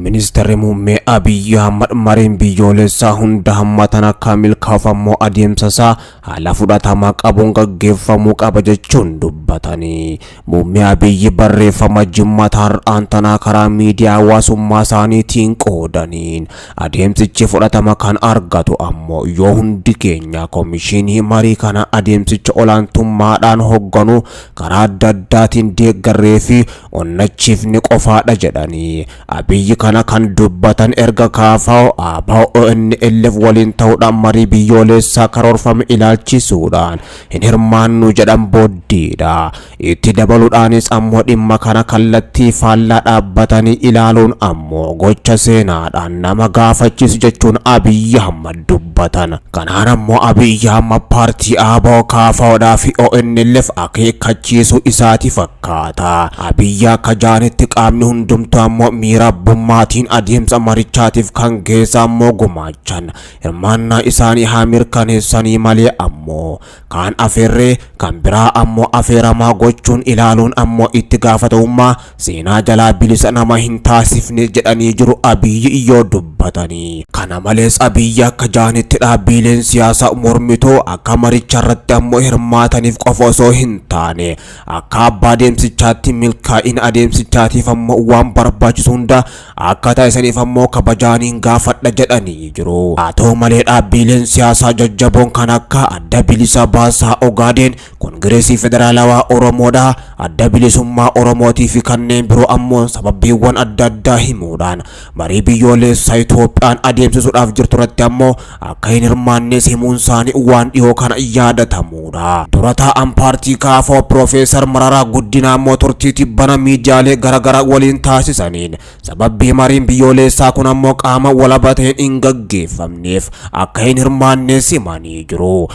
Ministeerri muummee Abiyyi Ahmad mariin biyyoolessaa hunda hammatan akka milkaa'u adeemsasaa haala fudhatama qabuun gaggeeffamuu qaba jechuun dubbatanii. Muummee Abiyyi barreeffama jimmata har'aan tanaa karaa miidiyaa hawaasummaa isaaniitiin qoodaniin adeemsichi fudhatama kan argatu ammoo yoo hundi keenya komishinii marii kana adeemsicha olaantummaadhaan hogganu karaa adda addaatiin deeggarree fi onnachiifni qofaadha jedhanii. Abiyyi kana kan dubbatan erga kaafa'u ONLF waliin ta'uudhaan marii biyyoolessaa karoorfame ilaalchisuudhaan hin hirmaannu jedhan booddeedha. Itti dabaluudhaanis ammoo dhimma kana kallattii faallaa dhaabbatanii ilaaluun ammoo gocha seenaadhaan nama gaafachiisu jechuun Abiyyi Ahmad dubbatan. Kanaan ammoo Abiyyi Ahmad paartii KFO'dhaa fi ONLF akeekkachiisuu isaati fakkaata. Abiyyi akka jaanitti qaamni hundumtuu ammoo miira maatiin adeemsa marichaatiif kan geessaa ammoo gumaachan hirmaannaa isaanii haa mirkaneessanii malee ammoo kaan afeerree kan biraa ammoo afeeramaa gochuun ilaaluun ammoo itti gaafatamummaa seenaa jalaa bilisa nama hin taasifne jedhanii jiru Abiyyi yoo dubbatanii. Kana malees Abiyyi akka jaanitti dhaabbileen siyaasaa mormitoo akka maricha irratti ammoo hirmaataniif qofa osoo hin taane akka abbaa adeemsichaatti milkaa'ina adeemsichaatiif ammoo waan barbaachisu hunda akka taasisaniif ammoo kabajaaniin gaafadha jedhanii jiru. Haa ta'u malee dhaabbileen siyaasaa jajjaboon kan akka adda bilisa baasaa Ogaadeen, Kongireesii Federaalawaa Oromoodhaa, adda bilisummaa Oromootii fi kanneen biroo ammoo sababbiiwwan adda addaa himuudhaan marii biyyoolessaa Itoophiyaan adeemsisuudhaaf jirtu irratti ammoo akka hin hirmaannes himuun isaanii waan dhiyoo kana yaadatamudha. Dura taa'an paartii KFO Profeesar Mararaa Guddinaa ammoo turtii tibbana miidiyaalee garaagaraa waliin taasisaniin sababbii mariin biyyoolessaa kun ammoo qaama walaba ta'een hin gaggeeffamneef akka hin hirmaannes himanii jiru.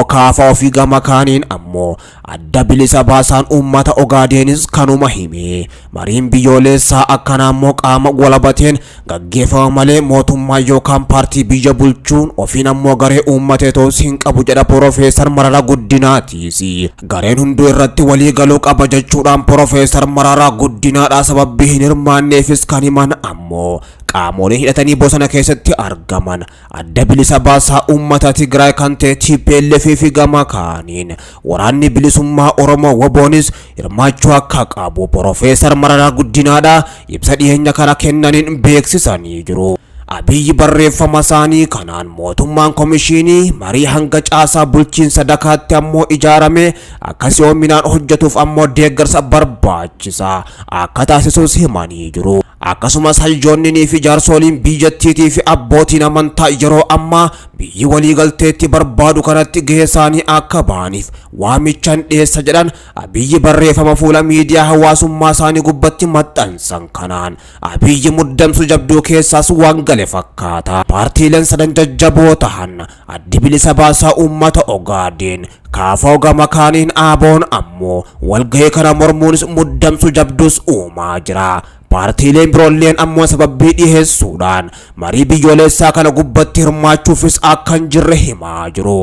KFO fi gama kaaniin ammoo adda bilisa baasaan uummata Ogaadeenis kanuma hime. Mariin biyyoolessaa akkana ammoo qaama walaba ta'een gaggeeffama malee mootummaa yookaan paartii biyya bulchuun ofiin ammoo garee uummatee toos hin qabu jedha Profeesar Mararaa Guddinaatiis. Gareen hunduu irratti walii galuu qaba jechuudhaan Profeesar Mararaa Guddinaadhaa sababbii hin hirmaanneefis kan himan ammoo qaamolee hidhatanii bosona keessatti argaman adda bilisa baasaa uummata Tigraay kan ta'e TPLF fi gama kaaniin waraanni bilisummaa Oromoo WBOnis hirmaachuu akka qabu Profeesar Mararaa Guddinaadhaa ibsa dhiyeenya kana kennaniin beeksisanii jiru. Abiyyi barreeffama isaanii kanaan mootummaan komishinii marii hanga caasaa bulchiinsa dakaatti ammoo ijaarame akka si'oominaan hojjetuuf ammoo deeggarsa barbaachisaa akka taasisuus himanii jiru. Akkasumas hayyoonnii fi jaarsoliin biyyattiitii fi abbootiin amantaa yeroo ammaa biyyi waliigalteetti barbaadu kanatti gahee isaanii akka ba'aniif waamichaan dhiyeessa jedhan Abiyyi barreeffama fuula miidiyaa hawaasummaa isaanii gubbatti maxxansan kanaan Abiyyi muddamsu jabduu keessaas waan gale fakkaata. Paartiileen sadan jajjaboo tahan addi bilisa baasaa uummata Ogaadeen, KFO gama kaaniin ABO'n ammoo walgahii kana mormuunis muddamsu jabduus uumaa jira. Paartiileen biroolleen ammoo sababbii dhiheessuudhaan marii biyyoolessaa kana gubbatti hirmaachuufis akka hin jirre himaa jiru.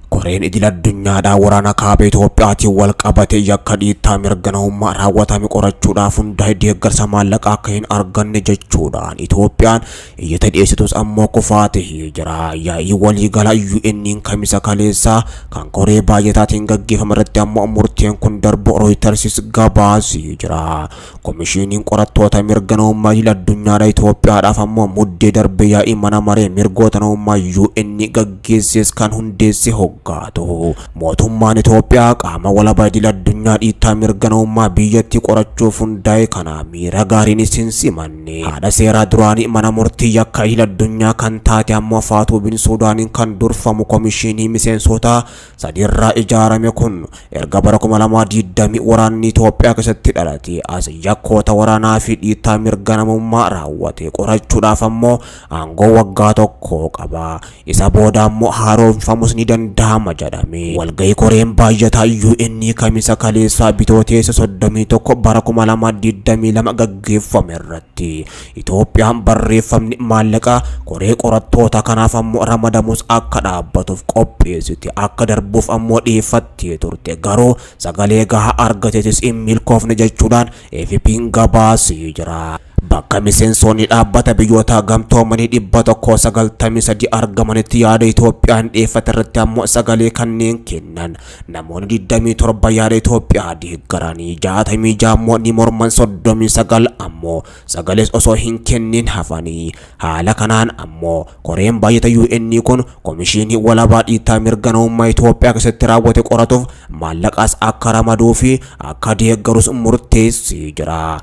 Koreen idil addunyaadhaa waraana kaaba Itoophiyaatiin wal qabate yakka dhiittaa mirga namummaa raawwatame qorachuudhaaf hundaa'e deeggarsa maallaqaa akka hin arganne jechuudhaan Itoophiyaan iyyata dhiyeessitus ammoo kufaa ta'ee jira. Yaa'ii waliigala UN'n kamisa kaleessaa kan koree baay'ataatiin gaggeeffame irratti ammoo murteen kun darbu Rooyitersis gabaasee jira. Komishiniin qorattoota mirga namummaa idil addunyaadhaa Itoophiyaadhaaf ammoo muddee darbe yaa'ii mana maree mirgoota namummaa UN gaggeesses kan hundeesse gaatu. Mootummaan Itoophiyaa qaama walaba idil addunyaa dhiittaa mirga namummaa biyyatti qorachuuf hundaa'e kana miira gaariin isin simanne. Haadha seeraa duraanii mana murtii yakka idil addunyaa kan taate ammoo Faatuu Binsuudaaniin kan durfamu komishinii miseensota sadiirraa ijaarame kun erga bara 2020 waraanni Itoophiyaa keessatti dhalate as yakkoota waraanaa fi dhiittaa mirga namummaa raawwate qorachuudhaaf ammoo aangoo waggaa tokko qaba. Isa booda ammoo haaromfamus ni danda'a jedhame. Walgahii koreen baay'ataa UN kamisa kaleessaa bitooteessa 31 bara 2022 gaggeeffame irratti Itoophiyaan barreeffamni maallaqa koree qorattoota kanaaf ammoo ramadamus akka dhaabbatuuf qopheessite akka darbuuf ammoo dhiyeeffattee turte. Garuu sagalee gahaa argateetis hin milkoofne jechuudhaan AFP'n gabaasee jira. bakka miseensonni dhaabbata biyyoota gamtoomanii 193 argamanitti yaada Itoophiyaan dhiyeeffate irratti ammoo sagalee kanneen kennan namoonni 27 yaada Itoophiyaa deeggaranii 66 ammoo ni morman 39 ammoo sagalee osoo hin kennin hafanii. Haala kanaan ammoo koreen baay'ata UN kun komishinii walabaa dhiittaa mirga namummaa Itoophiyaa keessatti raawwate qoratuuf maallaqas akka ramaduu fi akka deeggarus murteessee jira.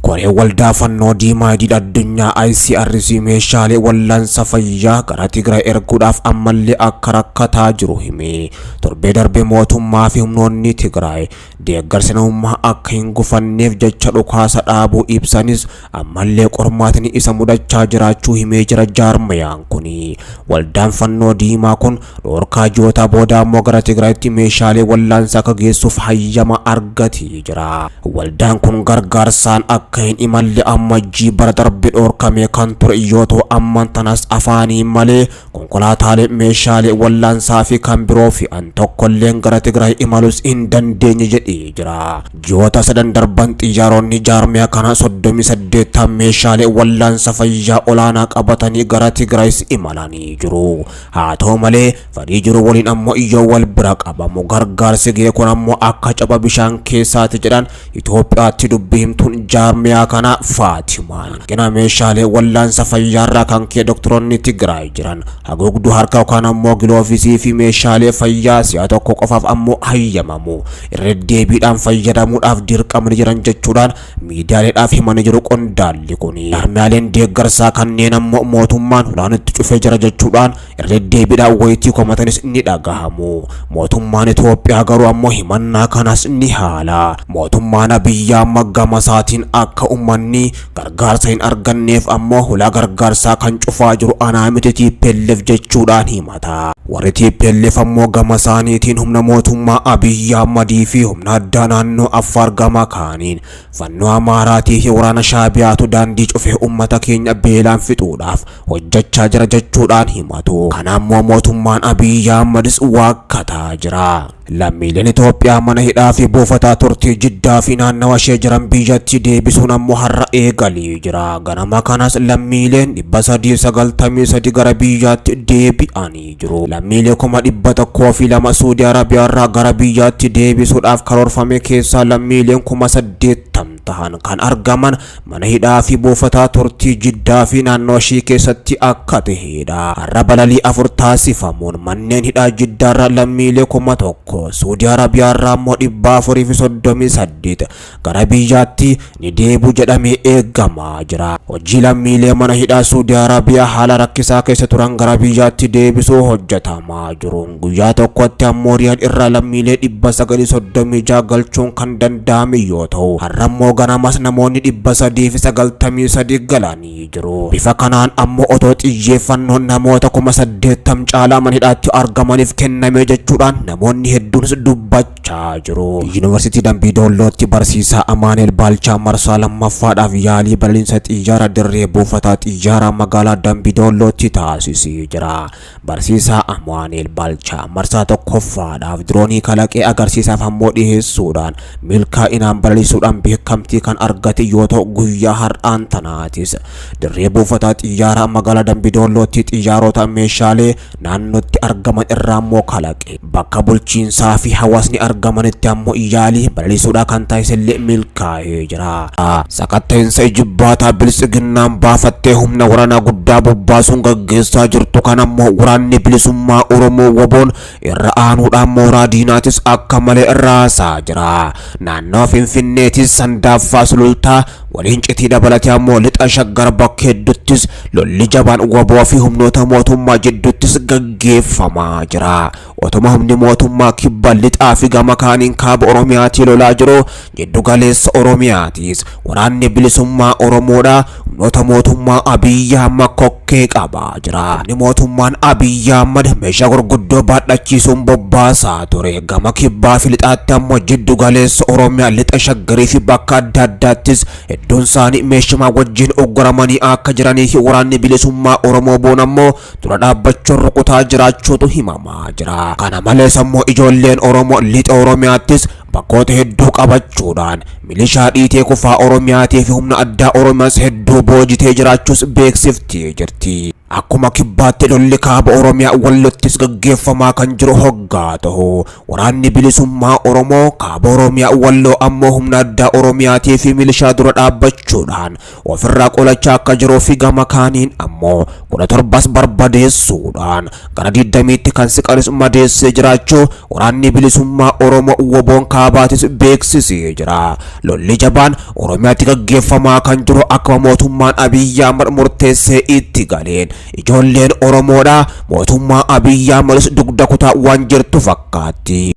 Koree waldaa fannoo diimaa idil addunyaa ICRC meeshaalee wal'aansa fayyaa gara Tigraay erguudhaaf ammallee akka rakkataa jiru hime. Torbee darbe mootummaa fi humnoonni Tigraay deeggarsa namummaa akka hin gufanneef jecha dhukaasa dhaabuu ibsanis ammallee qormaatiin isa mudachaa jiraachuu himee jira jaarmayaan kuni. Waldaan fannoo diimaa kun dhorkaa ji'oota booda ammoo gara Tigraayitti meeshaalee wal'aansaa akka geessuuf hayyama argatee jira. Waldaan kun gargaarsaan akka hin imalle ammajjii bara darbe dhorkame kan ture yoo ta'u amman tanas afaanii malee konkolaataalee meeshaalee wal'aansaa fi kan biroo fe'an tokkollee gara Tigraay imalus hin dandeenye jedhee jira. Ji'oota sadan darban xiyyaaronni jaarmiyaa kana 38 meeshaalee wal'aansa fayyaa olaanaa qabatanii gara Tigraayis imalanii jiru. Haa ta'u malee fedhii jiru waliin ammoo iyyoo wal bira qabamu gargaarsi ga'e kun ammoo akka caba bishaan keessaati jedhan Itoophiyaatti dubbii himtuun jaarmiyaa kana Faatimaan. Kena meeshaalee wal'aansa fayyaarraa kan kee doktoroonni Tigraay jiran haguugduu harkaa yookaan ammoo giloofisii fi meeshaalee fayyaa si'a tokko qofaaf ammoo hayyamamu irra deebiidhaan fayyadamuudhaaf dirqamni jiran jechuudhaan miidiyaaleedhaaf himanii jiru qondaalli kuni. Jaarmiyaaleen deeggarsaa kanneen ammoo mootummaan hulaanitti cufee jira jechuudhaan irra deebiidhaan wayitii komatanis ni dhagahamu. Mootummaan Itoophiyaa garuu ammoo himannaa kanas ni haala. Mootummaan biyyaa gama isaatiin akka ummanni gargaarsa hin arganneef ammoo hulaa gargaarsaa kan cufaa jiru anaa miti TPLF jechuudhaan himata. Warri TPLF ammoo gama isaaniitiin humna mootummaa Abiy Ahmadii fi humna addaa naannoo Affaar gama kaaniin fannoo Amaaraatii fi waraana Shaabiyaatu daandii cufee ummata keenya beelaan fixuudhaaf hojjechaa jira jechuudhaan himatu. Kana ammoo mootummaan Abiy Ahmadis waakkataa jira. Lammiileen Itoophiyaa mana hidhaa fi buufataa turtii Jiddaa fi naannawa ishee jiran biyyatti deebisuun ammoo har'a eegalee jira. Ganama kanas lammiileen 393 gara biyyaatti deebi'anii jiru. Lammiilee 102 Suudi Arabiyaa irraa gara biyyaatti deebisuudhaaf karoorfame keessaa lammiileen 80 tahan kan argaman mana hidhaa fi buufataa turtii Jiddaa fi naannoo ishee keessatti akka ta'edha. Har'a balalii 4 taasifamuun manneen hidhaa Jiddaa irraa lammiilee 1,000 Suudi Arabiyaa irraa ammoo 438 gara biyyaatti ni deebi'u jedhamee eegamaa jira. Hojii lammiilee mana hidhaa Suudi Arabiyaa haala rakkisaa keessa turan gara biyyaatti deebisuu hojjetamaa jiru. Guyyaa tokkotti ammoo Riyaad irraa lammiilee 936 galchuun kan danda'ame yoo ta'u har'a ammoo ganamas namoonni 393 galanii jiru. Bifa kanaan ammoo otoo xiyyeeffannoon namoota 80,000 caalaa mana hidhaatti argamaniif kenname jechuudhaan namoonni hedduunis dubbachaa jiru. Yuunivarsiitii Dambidollootti barsiisaa Amaaneel Baalchaa marsaa lammaffaadhaaf yaalii balaliinsa xiyyaara dirree buufataa xiyyaaraa magaalaa Dambidollootti taasisee jira. Barsiisaa Amaaneel Baalchaa marsaa tokkoffaadhaaf diroonii kalaqee agarsiisaaf ammoo dhiheessuudhaan milkaa'inaan balaliisuudhaan beekamtii kan argate yoo ta'u guyyaa har'aan tanaatis dirree buufataa xiyyaaraa magaalaa Dambidollootti xiyyaarota meeshaalee naannootti argaman irraa ammoo kalaqe. Bakka bulchiinsaa fi hawaasni argamanitti ammoo yaalii balaliisuudhaan kan taasisellee milkaa'ee jira. Sakatta'insa jibbaataa bilisiginnaan baafattee humna waraanaa guddaa bobbaasuun gaggeessaa jirtu kan ammoo waraanni bilisummaa Oromoo WBO'n irra aanuudhaan mooraa diinaatis akka malee raasaa jira. Naannoo Finfinneetis Sandaaffaa Sulultaa waliin citii dabalatee ammoo lixa Shaggar bakka hedduuttis lolli jabaan WBO fi humnoota mootummaa jidduuttis gaggeeffamaa jira. Otuma humni mootummaa kibba lixaa fi gama kaaniin kaaba Oromiyaatti lolaa jiru jiddu galeessa Oromiyaatis waraanni bilisummaa Oromoodha humnoota mootummaa Abiy Ahmad kokkee qabaa jira. Humni mootummaan Abiy Ahmad meeshaa gurguddoo baadhachiisuun bobbaasaa ture. Gama kibbaa fi lixaatti ammoo jiddu galeessa Oromiyaa lixa Shaggarii fi bakka adda addaattis hedduun isaanii meeshaa wajjin oggoramanii akka jiranii fi waraanni bilisummaa Oromoo WBO'n ammoo dura dhaabbachuun rukutaa jiraachuutu himamaa jira. Kana malees ammoo ijoolleen Oromoo lixa Oromiyaattis bakkoota hedduu qabachuudhaan milishaa dhiitee kufaa Oromiyaatii fi humna addaa Oromiyaas hedduu boojitee jiraachuus beeksiftee jirti. Akkuma kibbaatti lolli kaaba Oromiyaa wallottis gaggeeffamaa kan jiru hoggaa ta'u waraanni bilisummaa Oromoo kaaba Oromiyaa walloo ammoo humna addaa Oromiyaatii fi milishaa dura dhaabbachuudhaan ofirraa qolachaa akka jiruu fi gama kaaniin ammoo 17 barbadeessuudhaan gara 20tti kan siqanis madeessee jiraachuu waraanni bilisummaa Oromoo WBOn kaabaatis beeksisee jira. Lolli jabaan Oromiyaatti gaggeeffamaa kan jiru akka mootummaan Abiyyi Ahmad murteessee itti galeen ijoolleen Oromoodha mootummaa Abiyyi Ahmad dugda kutaa waan jirtu fakkaatti.